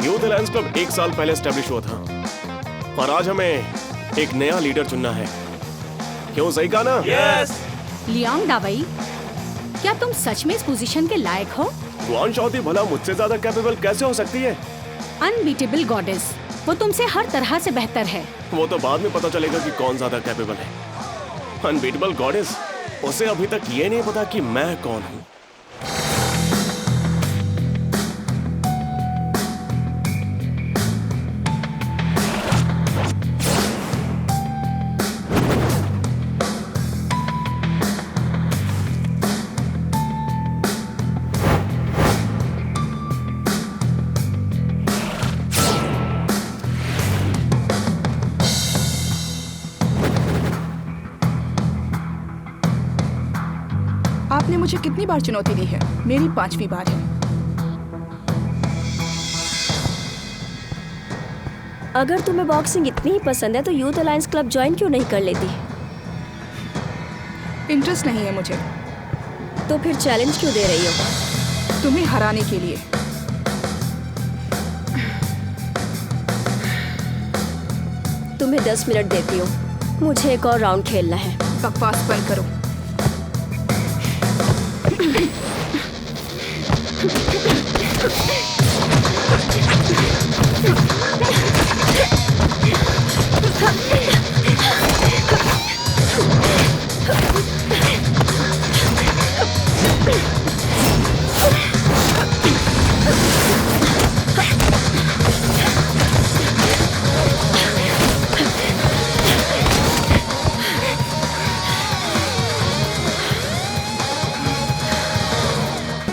Youth alliance club 1 साल पहले establish हुआ था और आज हमें एक नया लीडर चुनना है। क्यों, सही कहा ना? यस। लियांग दावई, क्या तुम सच में इस पोजीशन के लायक हो? गुआन चौथी भला मुझसे ज्यादा कैपेबल कैसे हो सकती है? अनबीटेबल गॉडेस, वो तुमसे हर तरह से बेहतर है। वो तो बाद में पता चलेगा कि कौन ज्यादा कैपेबल है। अनबीटेबल गॉडेस, उसे अभी तक ये नहीं पता कि मैं कौन हूँ। आपने मुझे कितनी बार चुनौती दी है? मेरी 5वीं बार है। अगर तुम्हें बॉक्सिंग इतनी ही पसंद है तो यूथ अलायंस क्लब ज्वाइन क्यों नहीं कर लेती? इंटरेस्ट नहीं है मुझे। तो फिर चैलेंज क्यों दे रही हो? तुम्हें हराने के लिए। तुम्हें 10 मिनट देती हूँ, मुझे एक और राउंड खेलना है। बकवास बंद करो।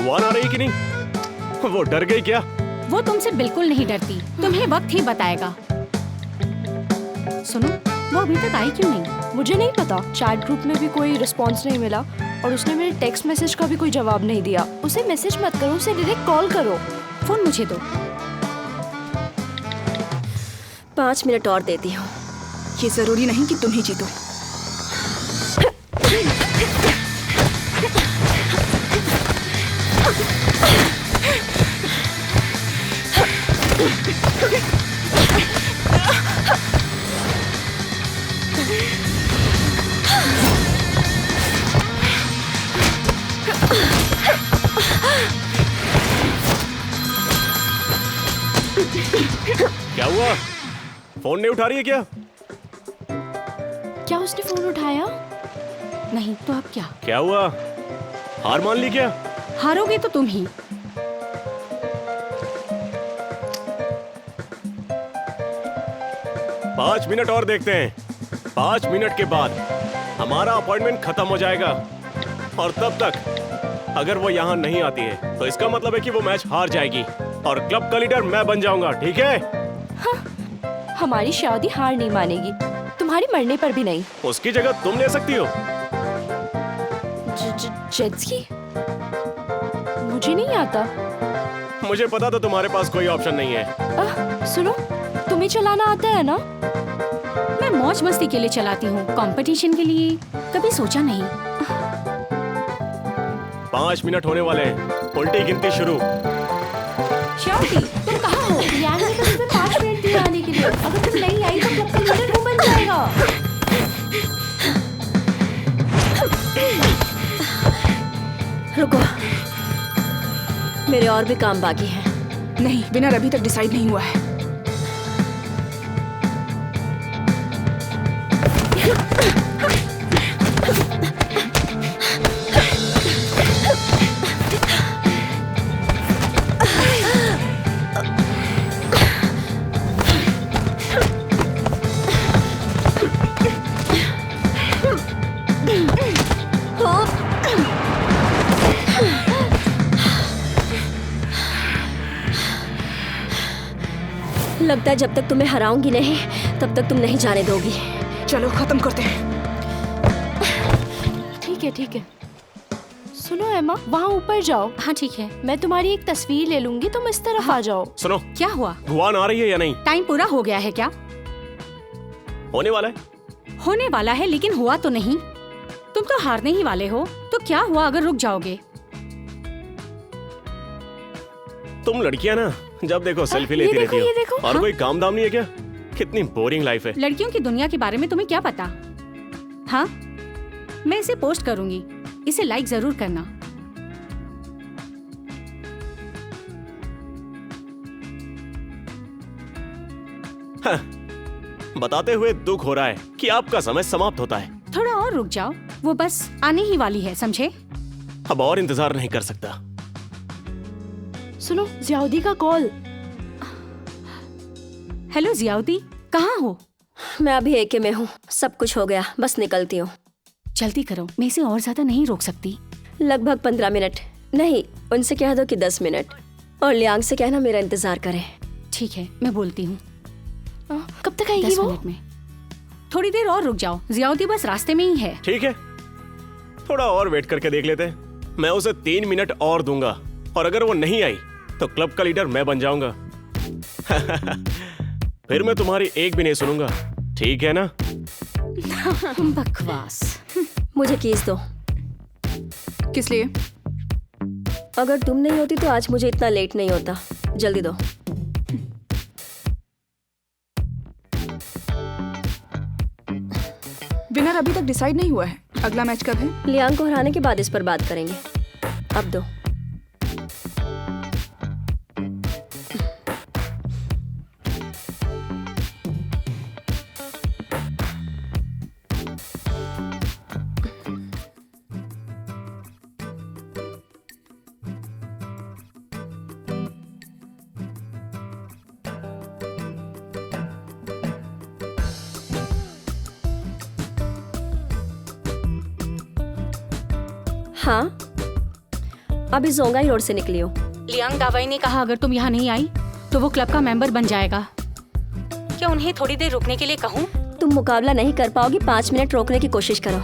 गुआन आ रही कि नहीं? वो डर गई क्या? वो तुमसे बिल्कुल नहीं डरती, तुम्हें वक्त ही बताएगा। सुनो, वो अभी तक आई क्यों नहीं? मुझे नहीं पता। चैट ग्रुप में भी कोई रिस्पांस नहीं मिला और उसने मेरे टेक्स्ट मैसेज का भी कोई जवाब नहीं दिया। उसे मैसेज मत करो, उसे डायरेक्ट कॉल करो। फोन मुझे दो। 5 मिनट और देती हूँ। ये जरूरी नहीं कि तुम ही जीतो। क्या हुआ? फोन नहीं उठा रही है क्या? क्या उसने फोन उठाया? नहीं तो अब क्या? क्या हुआ? हार मान ली क्या? हारोगे तो तुम ही। पाँच मिनट और देखते हैं। 5 मिनट के बाद हमारा अपॉइंटमेंट खत्म हो जाएगा और तब तक अगर वो यहाँ नहीं आती है तो इसका मतलब है कि वो मैच हार जाएगी और क्लब का लीडर मैं बन जाऊंगा, ठीक है? हाँ, हमारी शादी हार नहीं मानेगी, तुम्हारी मरने पर भी नहीं। उसकी जगह तुम ले सकती हो। जेट्स की? मुझे नहीं आता। मुझे पता था तुम्हारे पास कोई ऑप्शन नहीं है। सुनो, तुम्हें चलाना आता है ना? मैं मौज मस्ती के लिए चलाती हूँ, कंपटीशन के लिए कभी सोचा नहीं। 5 मिनट होने वाले हैं, उल्टी गिनती शुरू। श्योरिटी, तुम कहाँ हो? यार ने तो तुम्हें 5 मिनट दिए आने के लिए। अगर तुम नहीं आई तो क्लब का लीडर वो बन जाएगा। रुको, मेरे और भी काम बाकी हैं। नहीं, विनर अभी तक डिसाइड नहीं हुआ है। लगता है जब तक तुम्हें हराऊंगी नहीं तब तक तुम नहीं जाने दोगी। चलो खत्म करते हैं। ठीक है, ठीक है। सुनो एमा, वहाँ ऊपर जाओ। हाँ ठीक है। मैं तुम्हारी एक तस्वीर ले लूंगी, तुम इस तरफ आ जाओ। सुनो, क्या हुआ? गुआन आ रही है या नहीं? टाइम पूरा हो गया है क्या? होने वाला है। होने वाला है लेकिन हुआ तो नहीं। तुम तो हारने ही वाले हो, तो क्या हुआ अगर रुक जाओगे? तुम लड़कियां ना जब देखो सेल्फी ये लेती देखो, रहती ये हो। देखो। और हाँ? कोई काम दाम नहीं है क्या? कितनी बोरिंग लाइफ है। लड़कियों की दुनिया के बारे में तुम्हें क्या पता? हाँ, मैं इसे पोस्ट करूंगी, इसे लाइक जरूर करना। बताते हुए दुख हो रहा है कि आपका समय समाप्त होता है। थोड़ा और रुक जाओ, वो बस आने ही वाली है, समझे? अब और इंतजार नहीं कर सकता। सुनो, जियाउद्दी का कॉल। हेलो जियाउद्दी, कहाँ हो? मैं अभी एके में हूँ, सब कुछ हो गया, बस निकलती हूँ। जल्दी करो, मैं इसे और ज्यादा नहीं रोक सकती। लगभग 15 मिनट। नहीं, उनसे कह दो कि 10 मिनट। और लियांग से कहना मेरा इंतजार करें। ठीक है, मैं बोलती हूँ। कब तक आएगी 10 वो? मिनट में। थोड़ी देर और रुक जाओ, जियाउद्दी बस रास्ते में ही है। ठीक है, थोड़ा और वेट करके देख लेते हैं। मैं उसे 3 मिनट और दूंगा, और अगर वो नहीं आई तो क्लब का लीडर मैं बन जाऊंगा। फिर मैं तुम्हारी एक भी नहीं सुनूंगा, ठीक है ना? बकवास। मुझे कीज दो। किस लिए? अगर तुम नहीं होती तो आज मुझे इतना लेट नहीं होता। जल्दी दो। विनर अभी तक डिसाइड नहीं हुआ है। अगला मैच कब है? लियांग को हराने के बाद इस पर बात करेंगे। अब दो। हाँ, अभी जोंगाई रोड से निकली हो। लियांग दावाई ने कहा अगर तुम यहाँ नहीं आई तो वो क्लब का मेंबर बन जाएगा। क्या उन्हें थोड़ी देर रुकने के लिए कहूँ? तुम मुकाबला नहीं कर पाओगी, 5 मिनट रोकने की कोशिश करो।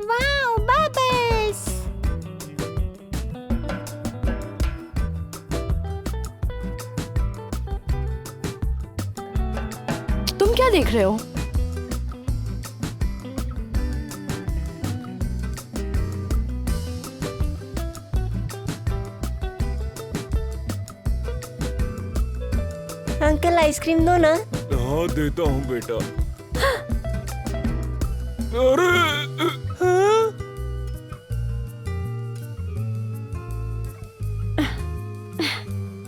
Wow, bubbles! तुम क्या देख रहे हो? अंकल आइसक्रीम दो ना। हाँ देता हूँ बेटा। अरे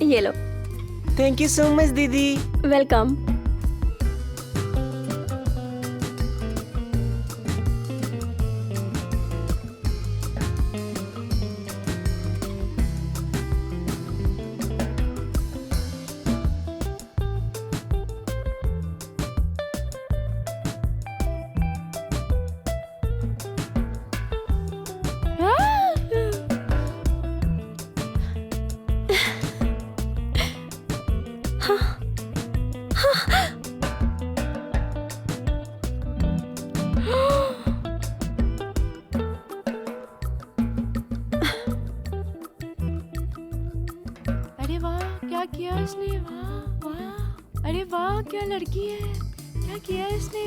ये लो। थैंक यू सो मच दीदी। वेलकम। अरे वाह, क्या किया इसने! वाह वाह, अरे वाह, क्या लड़की है! क्या किया इसने!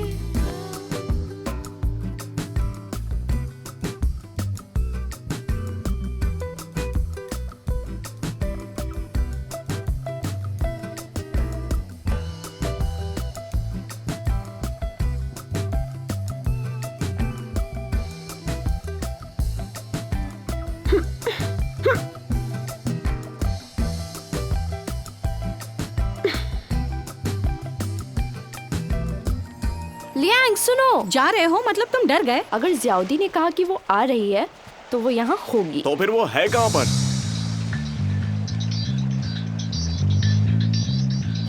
लियांग सुनो, जा रहे हो मतलब तुम डर गए? अगर जियाउद्दी ने कहा कि वो आ रही है तो वो यहाँ होगी। तो फिर वो है कहाँ पर?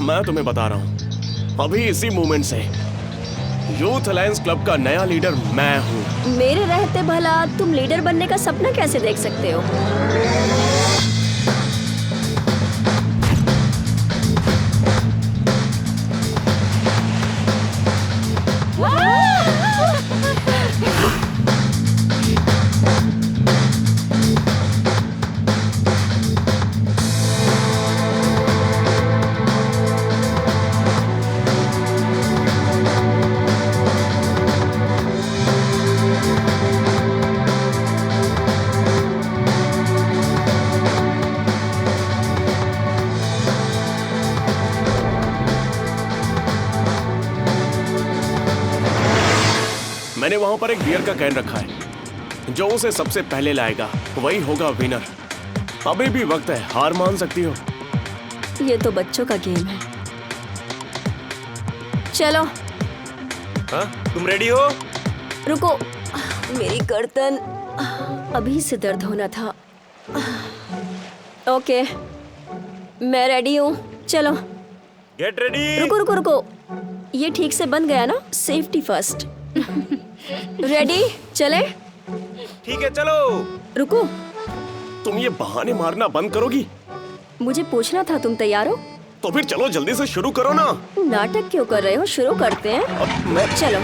मैं तुम्हें बता रहा हूँ, अभी इसी मूवमेंट से यूथ अलायंस क्लब का नया लीडर मैं हूँ। मेरे रहते भला तुम लीडर बनने का सपना कैसे देख सकते हो? मैंने वहां पर एक बियर का कैन रखा है। जो उसे सबसे पहले लाएगा वही होगा विनर। अभी भी वक्त है, हार मान सकती हो। ये तो बच्चों का गेम है। चलो हाँ, तुम रेडी हो? रुको, मेरी गर्दन अभी से दर्द होना था। ओके, मैं रेडी हूँ। चलो। Get ready. रुको रुको रुको, ये ठीक से बन गया ना? Safety first. रेडी? चले? ठीक है, चलो। रुको, तुम ये बहाने मारना बंद करोगी? मुझे पूछना था तुम तैयार हो? तो फिर चलो जल्दी से शुरू करो ना। नाटक क्यों कर रहे हो? शुरू करते हैं। अब मैं चलो।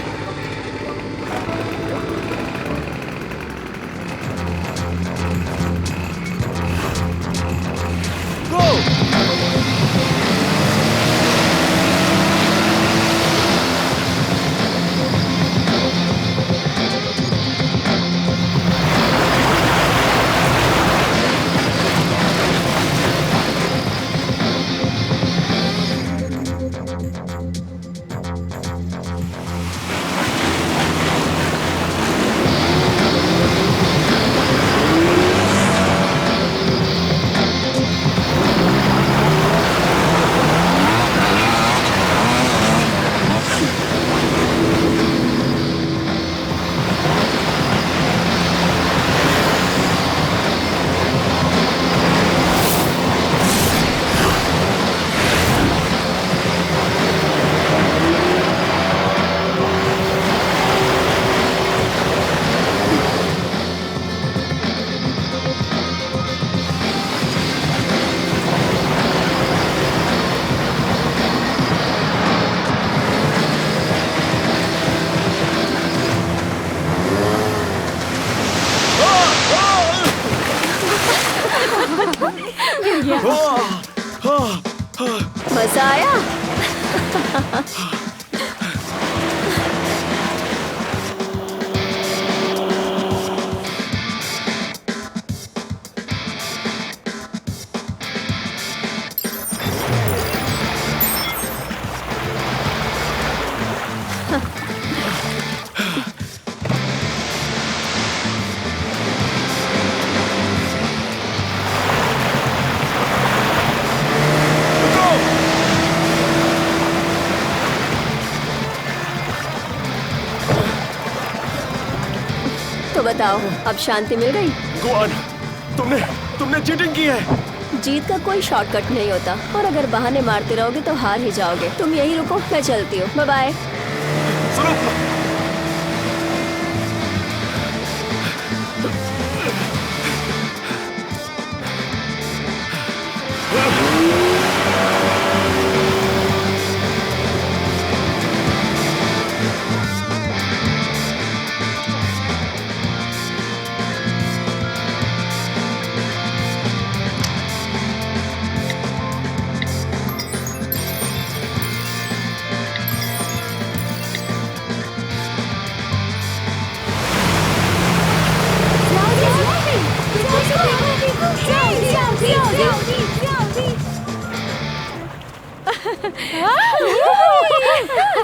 मजा आया? तो बताओ, अब शांति मिल गई? गुआन, तुमने चीटिंग की है। जीत का कोई शॉर्टकट नहीं होता, और अगर बहाने मारते रहोगे तो हार ही जाओगे। तुम यही रुको, मैं चलती हूँ। Bye bye. सुनो,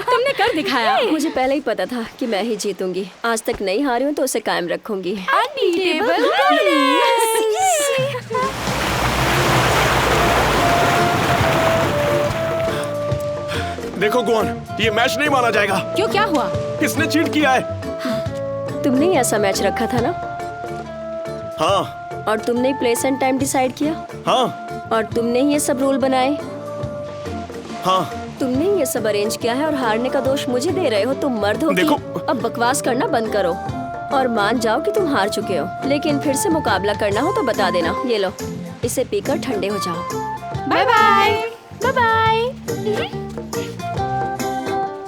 तुमने कर दिखाया। मुझे पहले ही पता था कि मैं ही जीतूंगी। आज तक नहीं हारी हूँ तो उसे कायम रखूंगी। देखो गुआन, ये मैच नहीं माना जाएगा। क्यों, क्या हुआ? किसने चीट किया है? तुमने ही ऐसा मैच रखा था ना? हाँ और तुमने ही प्लेस एंड टाइम डिसाइड किया? हाँ और तुमने ही ये सब रूल बनाए? हाँ। तुमने ही ये सब अरेंज किया है और हारने का दोष मुझे दे रहे हो? तुम मर्द हो कि? देखो। अब बकवास करना बंद करो और मान जाओ कि तुम हार चुके हो। लेकिन फिर से मुकाबला करना हो तो बता देना। ये लो, इसे पीकर ठंडे हो जाओ। Bye bye. Bye bye.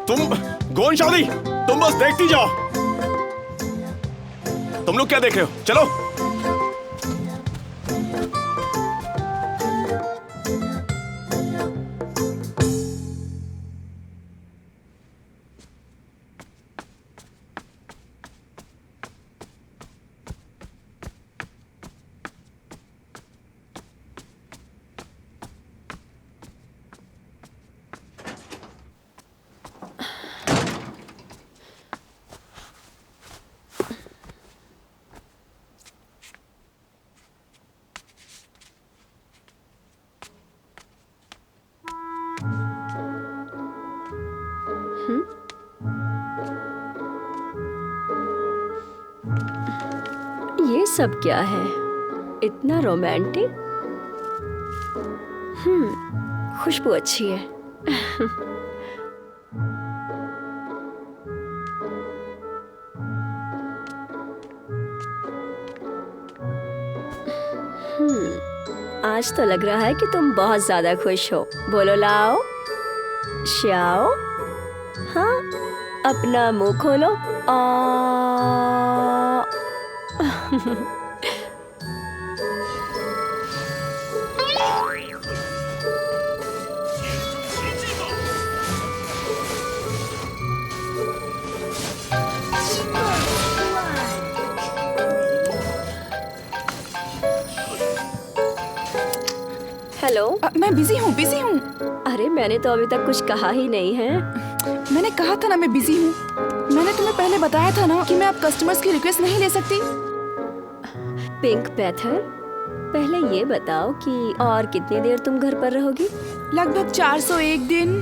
तुम गोन शादी, तुम बस देखती जाओ। तुम लोग क्या देख रहे हो? चलो। सब क्या है? इतना रोमांटिक। खुशबू अच्छी है। आज तो लग रहा है कि तुम बहुत ज्यादा खुश हो। बोलो लाओ, श्याओ। हाँ, अपना मुंह खोलो। हेलो। मैं बिजी हूँ, बिजी हूँ। अरे मैंने तो अभी तक कुछ कहा ही नहीं है। मैंने कहा था ना मैं बिजी हूँ। मैंने तुम्हें पहले बताया था ना कि मैं अब कस्टमर्स की रिक्वेस्ट नहीं ले सकती। पिंक पैथर, पहले ये बताओ कि और कितनी देर तुम घर पर रहोगी? लगभग 401 दिन।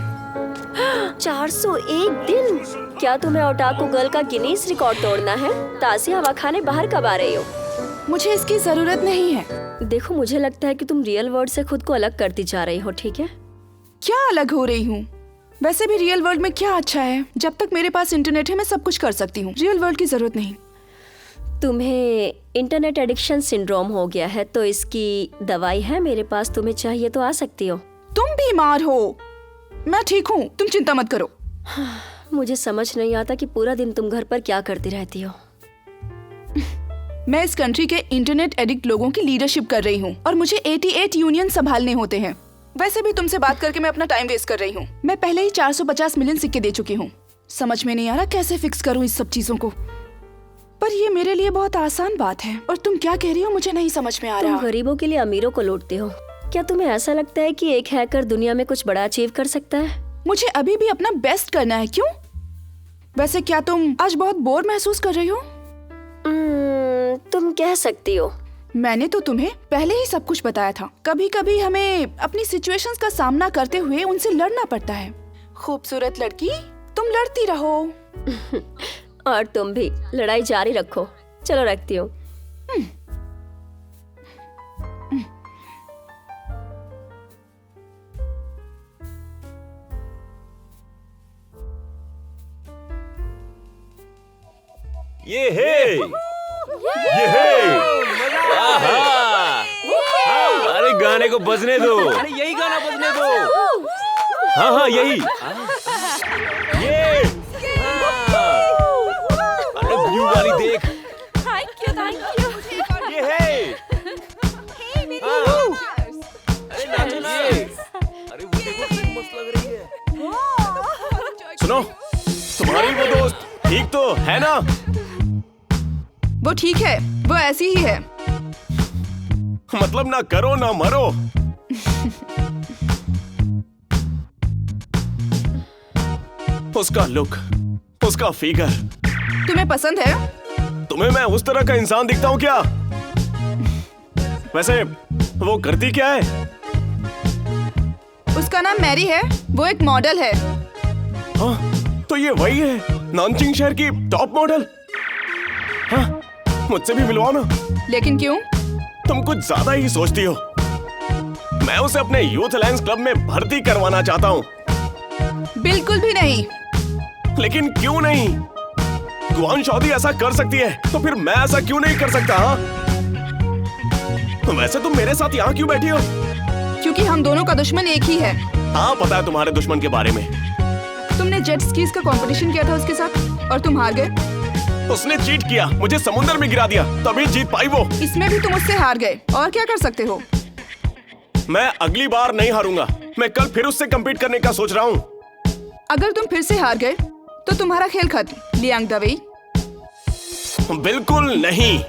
401 दिन? क्या तुम्हें ओटाकू गर्ल का गिनीज रिकॉर्ड तोड़ना है? ताज़ी हवा खाने बाहर कब आ रही हो? मुझे इसकी जरूरत नहीं है। देखो, मुझे लगता है कि तुम रियल वर्ल्ड से खुद को अलग करती जा रही हो, ठीक है? क्या अलग हो रही हूँ? वैसे भी रियल वर्ल्ड में क्या अच्छा है? जब तक मेरे पास इंटरनेट है मैं सब कुछ कर सकती हूँ। रियल वर्ल्ड की जरूरत नहीं। तुम्हें इंटरनेट एडिक्शन सिंड्रोम हो गया है, तो इसकी दवाई है मेरे पास। तुम्हें चाहिए तो आ सकती हो। तुम बीमार हो, मैं ठीक हूँ, तुम चिंता मत करो। मुझे समझ नहीं आता कि पूरा दिन तुम घर पर क्या करती रहती हो। मैं इस कंट्री के इंटरनेट एडिक्ट लोगों की लीडरशिप कर रही हूँ और मुझे 88 यूनियन संभालने होते हैं। वैसे भी तुमसे बात करके मैं अपना टाइम वेस्ट कर रही हूँ। मैं पहले ही 450 मिलियन सिक्के दे चुकी हूँ। समझ में नहीं आ रहा कैसे फिक्स करूँ इस सब चीजों को। पर ये मेरे लिए बहुत आसान बात है और तुम क्या कह रही हो मुझे नहीं समझ में आ रहा। तुम गरीबों के लिए अमीरों को लूटते हो। क्या तुम्हें ऐसा लगता है कि एक हैकर दुनिया में कुछ बड़ा अचीव कर सकता है? मुझे अभी भी अपना बेस्ट करना है। क्यों? वैसे क्या तुम आज बहुत बोर महसूस कर रही हो? तुम कह सकती हो। मैंने तो तुम्हें पहले ही सब कुछ बताया था। कभी कभी हमें अपनी सिचुएशंस का सामना करते हुए उनसे लड़ना पड़ता है। खूबसूरत लड़की, तुम लड़ती रहो। और तुम भी लड़ाई जारी रखो। चलो रखती हूँ। ये है आहा! अरे गाने को बजने दो। अरे यही गाना बजने दो। हाँ यही। ये अरे व्यू वाली देख। Thank you. ये है। अरे नाचो ना। अरे वो देखो कितनी मस्त लग रही है। सुनो, तुम्हारी वो दोस्त ठीक तो है ना? वो ठीक है, वो ऐसी ही है। मतलब ना करो ना मरो। उसका लुक, उसका फिगर। तुम्हें पसंद है? तुम्हें मैं उस तरह का इंसान दिखता हूँ क्या? वैसे वो करती क्या है? उसका नाम मैरी है, वो एक मॉडल है। हाँ, तो ये वही है, नानचिंग शहर की टॉप मॉडल। हाँ, मुझसे भी मिलवाओ ना। लेकिन क्यों? तुम कुछ ज्यादा ही सोचती हो। मैं उसे अपने यूथ अलायंस क्लब में भर्ती करवाना चाहता हूँ। बिल्कुल भी नहीं। लेकिन क्यों नहीं? गुआन शौदी ऐसा कर सकती है, तो फिर मैं ऐसा क्यों नहीं कर सकता? हाँ? वैसे तुम मेरे साथ यहाँ क्यों बैठी हो? क्योंकि हम दोनों का दुश्मन एक ही है। हाँ, पता है तुम्हारे दुश्मन के बारे में। तुमने जेट स्कीज का कंपटीशन किया था उसके साथ और तुम हार गए। उसने चीट किया, मुझे समुद्र में गिरा दिया, तभी जीत पाई वो। इसमें भी तुम उससे हार गए। और क्या कर सकते हो? मैं अगली बार नहीं हारूंगा। मैं कल फिर उससे कम्पीट करने का सोच रहा हूँ। अगर तुम फिर से हार गए तो तुम्हारा खेल खत्म, लियांग दवेई। बिल्कुल नहीं।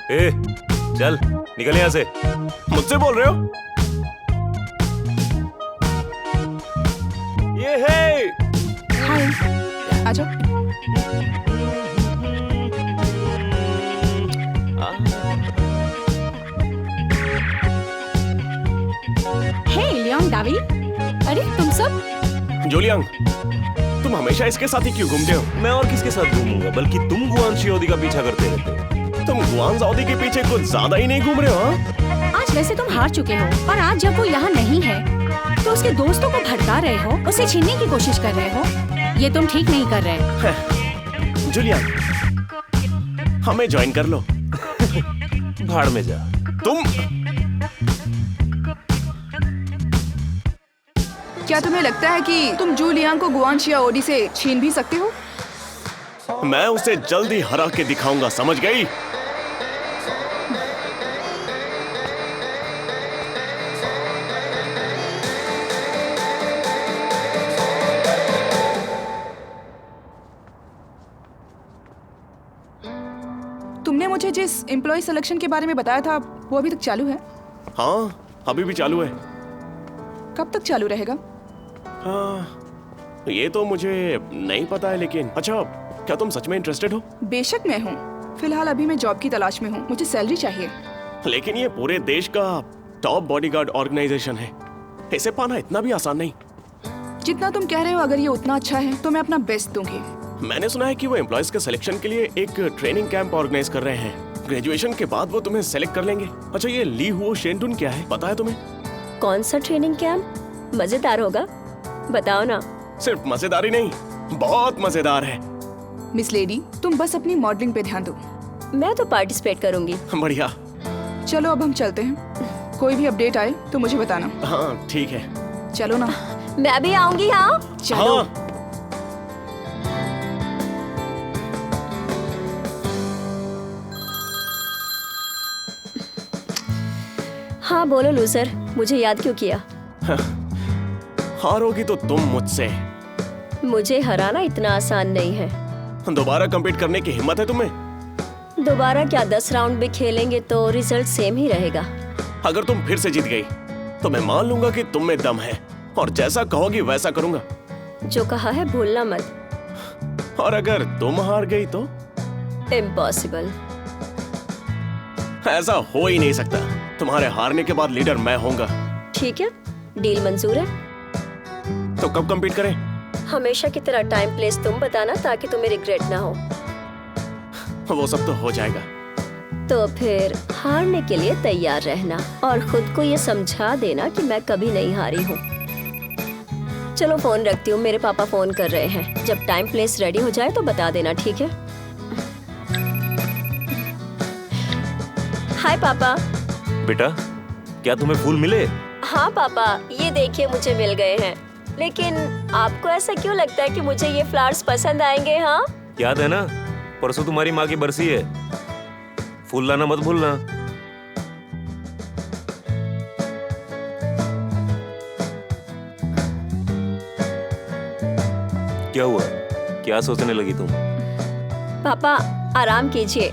ए, चल निकल यहाँ से। मुझसे बोल रहे हो? ये है हाय, आ जाओ। हे लियोंग दावी, अरे तुम सब जोलियांग, तुम हमेशा इसके साथ ही क्यों घूमते हो? मैं और किसके साथ घूमूंगा, बल्कि तुम गुआन शियोदी का पीछा करते रहते हो। तुम गुआन साउदी के पीछे कुछ ज्यादा ही नहीं घूम रहे हो, हाँ? आज वैसे तुम हार चुके हो और आज जब वो यहाँ नहीं है तो उसके दोस्तों को भड़का रहे हो, उसे छीनने की कोशिश कर रहे हो। ये तुम ठीक नहीं कर रहे। जुलियांग, हमें ज्वाइन कर लो। भाड़ में जा। तुम क्या तुम्हें लगता है कि तुम जू लियांग को गुआन शियाओदी से छीन भी सकते हो? मैं उसे जल्दी हरा के दिखाऊंगा, समझ गई? तुमने मुझे जिस एम्प्लॉय सिलेक्शन के बारे में बताया था वो अभी तक चालू है? हाँ, अभी भी चालू है। कब तक चालू रहेगा? हाँ, ये तो मुझे नहीं पता है, लेकिन अच्छा, क्या तुम सच में इंटरेस्टेड हो? बेशक मैं हूँ। फिलहाल अभी मैं जॉब की तलाश में हूँ, मुझे सैलरी चाहिए। लेकिन ये पूरे देश का टॉप बॉडीगार्ड ऑर्गेनाइजेशन है, इसे पाना इतना भी आसान नहीं। जितना तुम कह रहे हो, अगर ये उतना अच्छा है तो मैं अपना बेस्ट दूंगी। मैंने सुना है कि वो एम्प्लॉयज के सिलेक्शन के लिए एक ट्रेनिंग कैंप ऑर्गेनाइज कर रहे हैं। ग्रेजुएशन के बाद वो तुम्हें सेलेक्ट कर लेंगे। अच्छा, ये ली हुओ शेंटुन क्या है, पता है तुम्हें? कौन सा ट्रेनिंग कैंप? मजेदार होगा, बताओ ना। सिर्फ मजेदारी नहीं, बहुत मजेदार है। मिस लेडी, तुम बस अपनी मॉडलिंग पे ध्यान दो। मैं तो पार्टिसिपेट करूंगी। बढ़िया। चलो अब हम चलते हैं। कोई भी अपडेट आए तो मुझे बताना। हाँ ठीक है। चलो ना। मैं भी आऊंगी। हाँ चलो। हाँ। हाँ बोलो लूजर, मुझे याद क्यों किया? हारोगी तो तुम मुझसे। मुझे हराना इतना आसान नहीं है। दोबारा compete करने की हिम्मत है तुम्हें? दोबारा क्या, 10 राउंड भी खेलेंगे तो रिजल्ट सेम ही रहेगा। अगर तुम फिर से जीत गई तो मैं मान लूंगा कि तुम में दम है और जैसा कहोगी वैसा करूंगा। जो कहा है भूलना मत। और अगर तुम हार गई तो? इम्पॉसिबल। ऐसा हो ही नहीं सकता। तुम्हारे हारने के बाद लीडर मैं होऊंगा। ठीक है, डील मंजूर है। तो कब compete करें? हमेशा की तरह टाइम प्लेस तुम बताना ताकि तुम्हें रिग्रेट ना हो। वो सब तो हो जाएगा। तो फिर हारने के लिए तैयार रहना और खुद को ये समझा देना कि मैं कभी नहीं हारी हूँ। चलो फोन रखती हूँ, मेरे पापा फोन कर रहे हैं। जब टाइम प्लेस रेडी हो जाए तो बता देना, ठीक है? हाय पापा। बेटा, क्या तुम्हें फूल मिले? हाँ पापा, ये देखिए मुझे मिल गए हैं। लेकिन आपको ऐसा क्यों लगता है कि मुझे ये फ्लावर्स पसंद आएंगे? हाँ याद है ना, परसों तुम्हारी माँ की बरसी है। फूल लाना मत भूलना। क्या हुआ, क्या सोचने लगी तुम? पापा आराम कीजिए,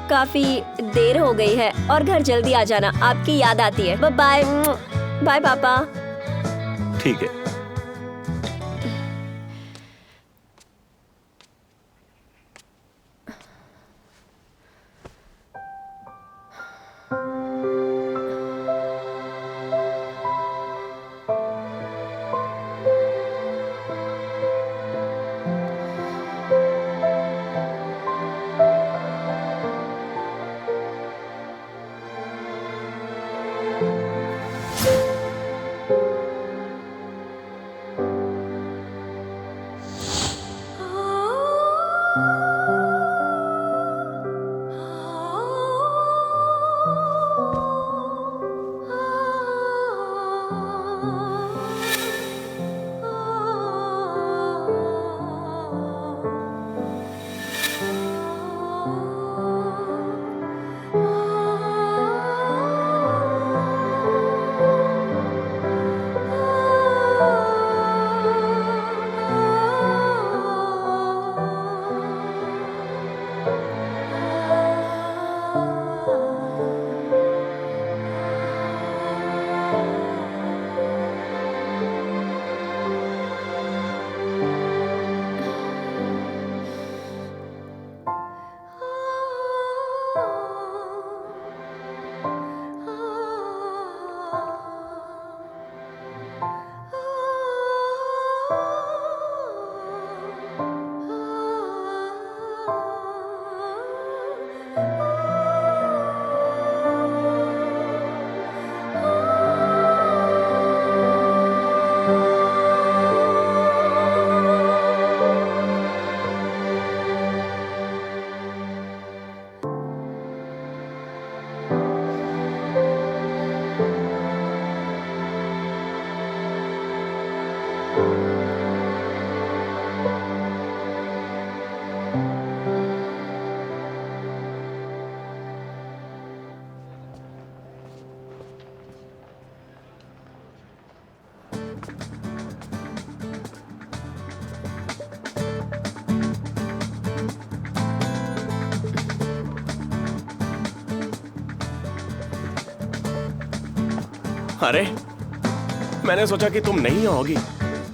काफी देर हो गई है और घर जल्दी आ जाना, आपकी याद आती है। बाय बाय पापा। ठीक है। अरे मैंने सोचा कि तुम नहीं आओगी।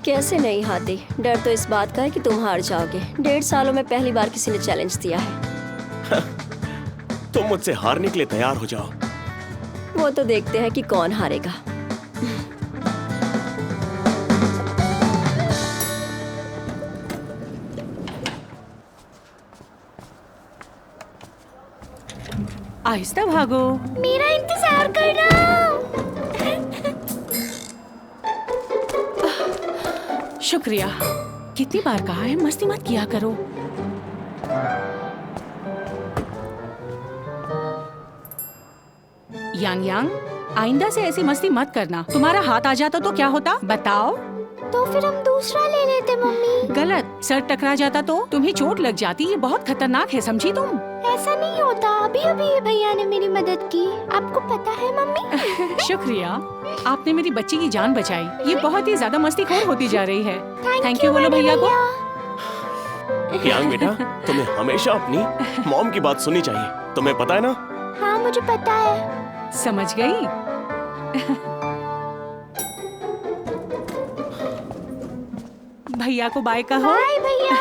कैसे नहीं हाथी, डर तो इस बात का है कि तुम हार जाओगे। 1.5 सालों में पहली बार किसी ने चैलेंज दिया है। तुम मुझसे हारने के लिए तैयार हो जाओ। वो तो देखते हैं कि कौन हारेगा। आहिस्ता भागो। मेरा इंतजार करना। शुक्रिया। कितनी बार कहा है मस्ती मत किया करो। यांग यांग, आइंदा से ऐसी मस्ती मत करना। तुम्हारा हाथ आ जाता तो क्या होता बताओ? तो फिर हम दूसरा ले लेते मम्मी। गलत, सर टकरा जाता तो तुम्हें चोट लग जाती। ये बहुत खतरनाक है, समझी तुम? ऐसा नहीं होता। अभी अभी ये भैया ने मेरी मदद की, आपको पता है मम्मी। शुक्रिया, आपने मेरी बच्ची की जान बचाई। ये बहुत ही ज्यादा मस्तीखोर होती जा रही है। थैंक यू बोलो भैया को। यांग बेटा, तुम्हें हमेशा अपनी मॉम की बात सुननी चाहिए। तुम्हें पता है ना? हाँ मुझे पता है। समझ गई। भैया को बाय कहो। बाय भैया।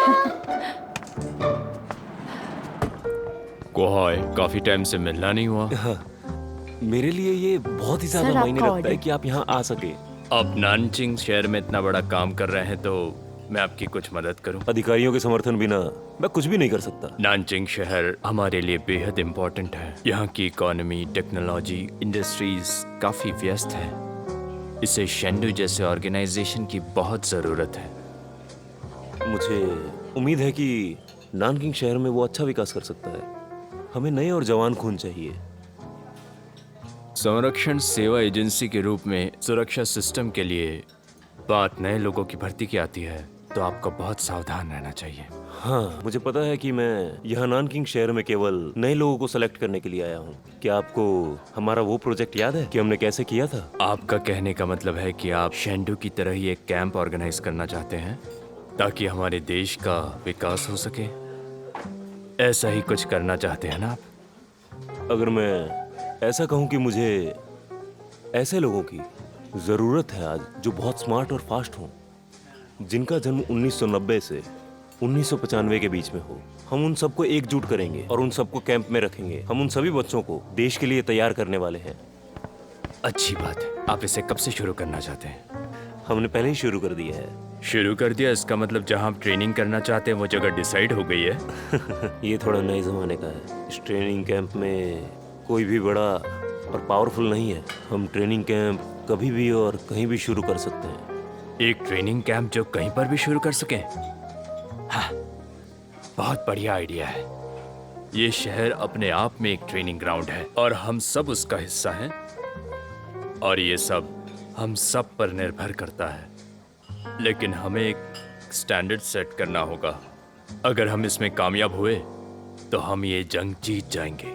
कोहाय, काफी टाइम से मिलना नहीं हुआ। मेरे लिए ये बहुत ही ज्यादा सर, मायने आपका रखता है order। कि आप यहाँ आ सके। अब नानचिंग शहर में इतना बड़ा काम कर रहे हैं तो मैं आपकी कुछ मदद करूं। अधिकारियों के समर्थन बिना मैं कुछ भी नहीं कर सकता। नानचिंग शहर हमारे लिए बेहद इम्पोर्टेंट है। यहाँ की इकोनॉमी, टेक्नोलॉजी, इंडस्ट्रीज काफी व्यस्त है। इसे शेंडू जैसे ऑर्गेनाइजेशन की बहुत जरूरत है। मुझे उम्मीद है कि नानकिंग शहर में वो अच्छा विकास कर सकता है। हमें नए और जवान खून चाहिए। संरक्षण सेवा एजेंसी के रूप में सुरक्षा सिस्टम के लिए बात नए लोगों की भर्ती की आती है तो आपको बहुत सावधान रहना चाहिए। हाँ, मुझे पता है कि मैं यहाँ नानकिंग शहर में केवल नए लोगों को सेलेक्ट करने के लिए आया हूँ। क्या आपको हमारा वो प्रोजेक्ट याद है कि हमने कैसे किया था? आपका कहने का मतलब है कि आप शेंडू की तरह ही एक कैंप ऑर्गेनाइज करना चाहते हैं ताकि हमारे देश का विकास हो सके। ऐसा ही कुछ करना चाहते हैं ना आप? अगर मैं ऐसा कहूँ कि मुझे ऐसे लोगों की ज़रूरत है आज जो बहुत स्मार्ट और फास्ट हों, जिनका जन्म 1990 से 1995 के बीच में हो। हम उन सबको एकजुट करेंगे और उन सबको कैंप में रखेंगे। हम उन सभी बच्चों को देश के लिए तैयार करने वाले हैं। अच्छी बात है। आप इसे कब से शुरू करना चाहते हैं? हमने पहले ही शुरू कर दिया है। शुरू कर दिया? इसका मतलब जहां आप ट्रेनिंग करना चाहते हैं वो जगह डिसाइड हो गई है। ये थोड़ा नए ज़माने का है। इस ट्रेनिंग कैंप में कोई भी बड़ा और पावरफुल नहीं है। हम ट्रेनिंग कैंप कभी भी और कहीं भी शुरू कर सकते हैं। एक ट्रेनिंग कैंप जो कहीं पर भी शुरू कर सके। हाँ, बहुत बढ़िया आइडिया है। ये शहर अपने आप में एक ट्रेनिंग ग्राउंड है और हम सब उसका हिस्सा हैं। और ये सब हम सब पर निर्भर करता है। लेकिन हमें एक स्टैंडर्ड सेट करना होगा। अगर हम इसमें कामयाब हुए तो हम ये जंग जीत जाएंगे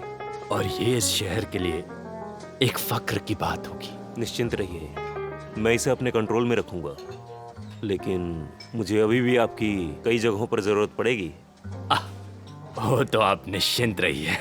और ये इस शहर के लिए एक फक्र की बात होगी। निश्चिंत रहिए, मैं इसे अपने कंट्रोल में रखूंगा। लेकिन मुझे अभी भी आपकी कई जगहों पर जरूरत पड़ेगी। वो तो आप निश्चिंत रहिए।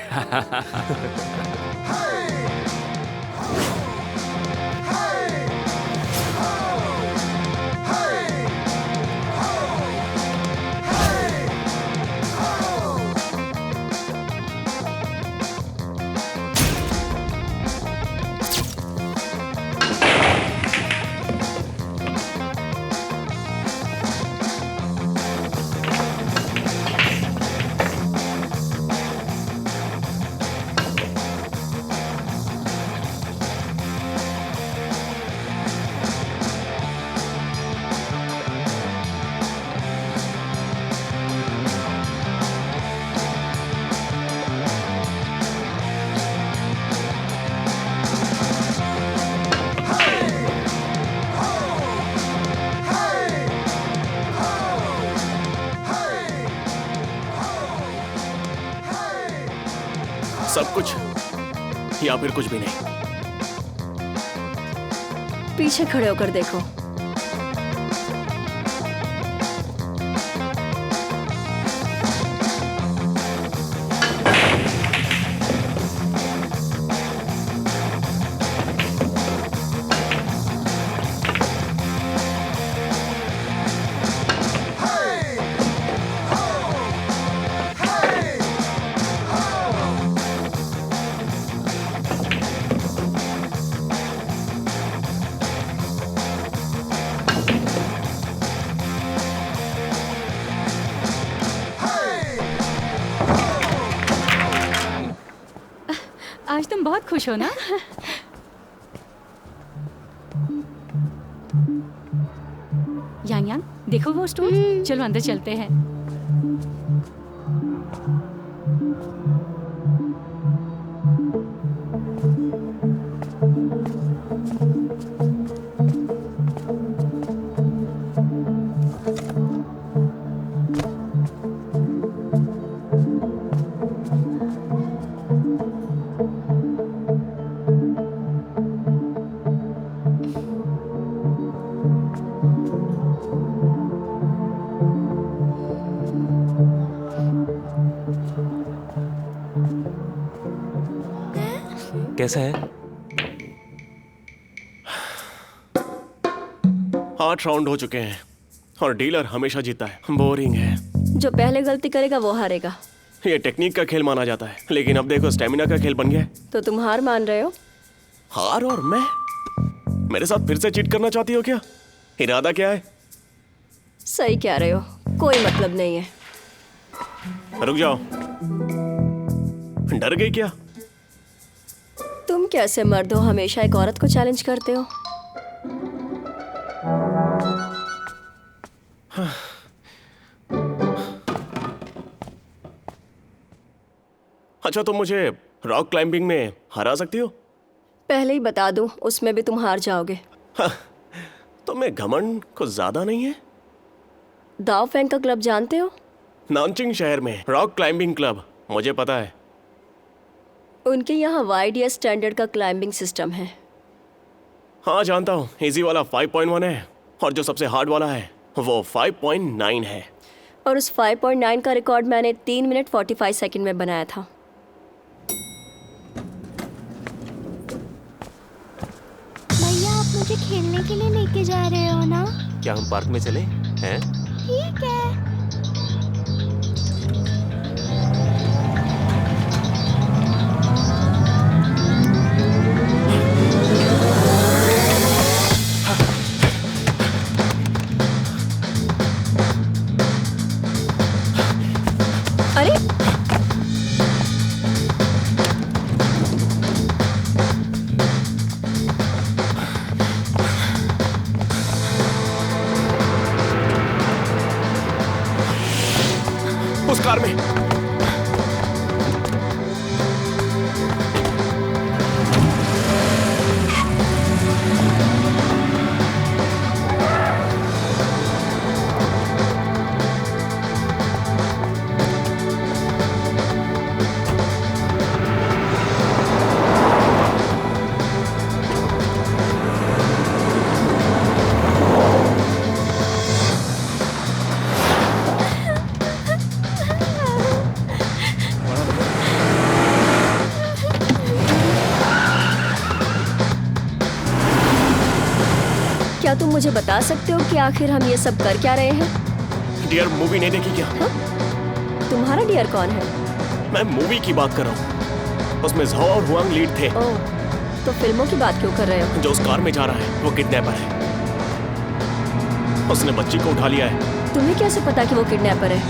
सब कुछ या फिर कुछ भी नहीं? पीछे खड़े होकर देखो। आज तुम बहुत खुश हो ना? यांग यांग, देखो वो स्टूल। चलो अंदर चलते हैं। कैसा है? 8 राउंड हो चुके हैं और डीलर हमेशा जीता है। बोरिंग है। जो पहले गलती करेगा वो हारेगा। ये टेक्निक का खेल माना जाता है, लेकिन अब देखो स्टेमिना का खेल बन गया है। तो तुम हार मान रहे हो? हार? और मैं? मेरे साथ फिर से चीट करना चाहती हो क्या? इरादा क्या है? सही कह रहे हो, कोई मतलब नहीं है। रुक जाओ। डर गई क्या? तुम कैसे मर्द हो, हमेशा एक औरत को चैलेंज करते हो? अच्छा, तुम मुझे रॉक क्लाइंबिंग में हरा सकती हो? पहले ही बता दूं, उसमें भी तुम हार जाओगे। तुम्हें घमंड कुछ ज्यादा नहीं है? दाव फेंग का क्लब जानते हो? नानचिंग शहर में रॉक क्लाइंबिंग क्लब, मुझे पता है। उनके यहाँ YDS स्टैंडर्ड का क्लाइंबिंग सिस्टम है। हाँ जानता हूँ। इजी वाला 5.1 है और जो सबसे हार्ड वाला है वो 5.9 है। और उस 5.9 का रिकॉर्ड मैंने 3 मिनट 45 सेकंड में बनाया था। भैया, आप मुझे खेलने के लिए लेके जा रहे हो ना? क्या हम पार्क में चले हैं? ठीक है। अरे उस कार में। क्या तुम मुझे बता सकते हो कि आखिर हम ये सब कर क्या रहे हैं? डियर, मूवी नहीं देखी क्या? तुम्हारा डियर कौन है? मैं मूवी की बात कर रहा हूँ। उसमें झाओ और हुआंग लीड थे। ओह, तो फिल्मों की बात क्यों कर रहे हो? जो उस कार में जा रहा है वो किडनैपर है। उसने बच्ची को उठा लिया है। तुम्हें कैसे पता कि वो किडनैपर है?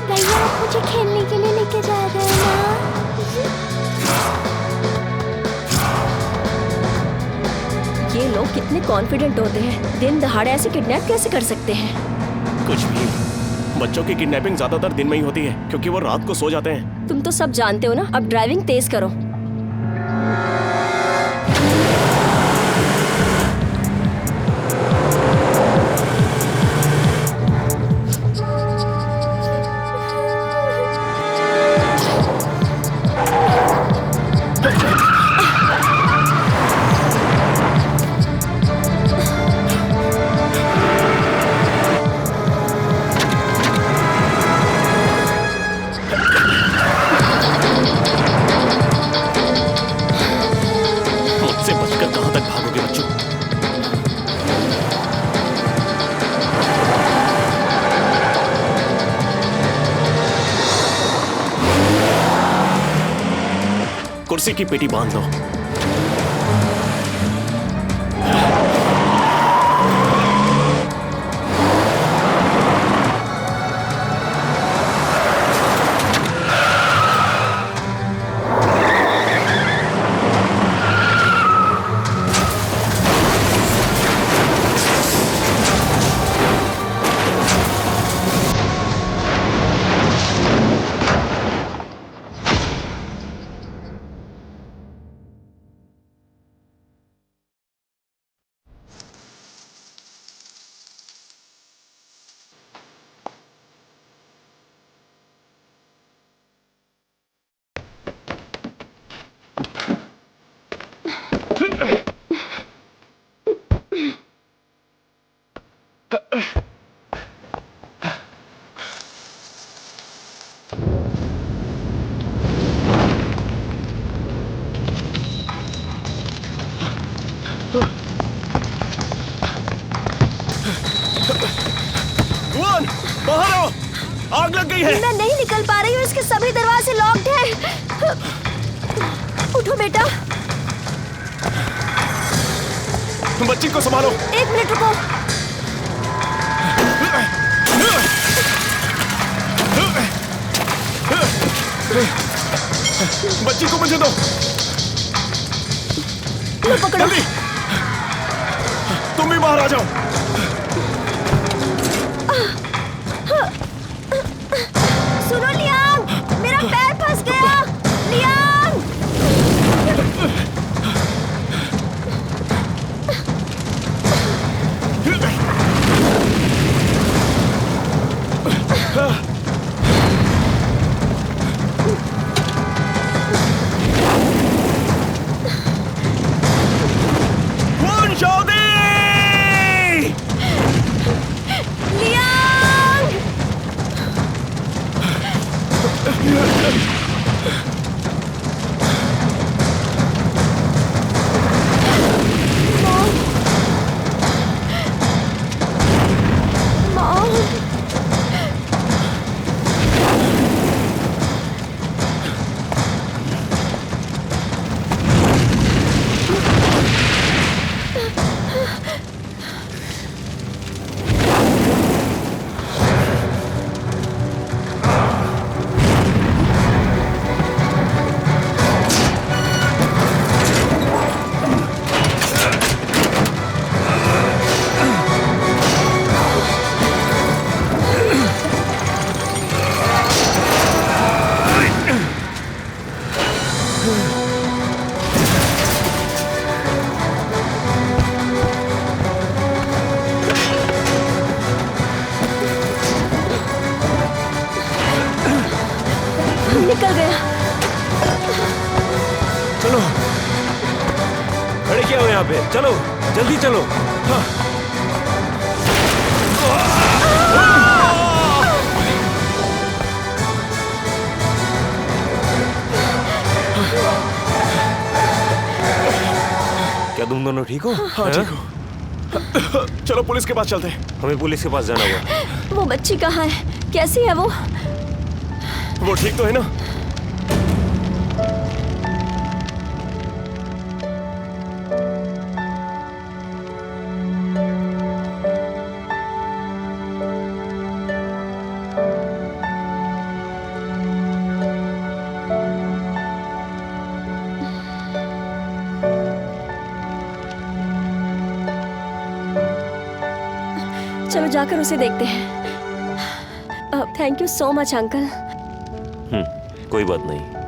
भैया, आप मुझे खेलने के लिए लेके जा रहे हो ना? ये लोग कितने कॉन्फिडेंट होते हैं, दिन दहाड़े ऐसे किडनैप कैसे कर सकते हैं? कुछ भी। बच्चों की किडनैपिंग ज्यादातर दिन में ही होती है क्योंकि वो रात को सो जाते हैं। तुम तो सब जानते हो ना, अब ड्राइविंग तेज करो। मुझसे बचकर कहां तक भागोगे बच्चों? कुर्सी की पेटी बांध लो। आग लग गई है। मैं नहीं निकल पा रही हूँ, इसके सभी दरवाजे लॉक्ड हैं। उठो बेटा। बच्ची को संभालो। 1 मिनट रुको। बच्ची को मुझे दो। लो पकड़ो। जल्दी, तुम भी बाहर आ जाओ। सुनो लियांग, मेरा पैर फंस गया। लियांग। लियांग। मॉम। निकल गया। चलो, खड़े क्या हो यहाँ पे? चलो, जल्दी चलो। हाँ। क्या तुम दोनों ठीक हो? हाँ ठीक हो। चलो पुलिस के पास चलते हैं। हमें पुलिस के पास जाना होगा। वो बच्ची कहाँ है? कैसी है वो? वो ठीक तो है ना? चलो जाकर उसे देखते हैं। Thank you so much uncle. कोई बात नहीं।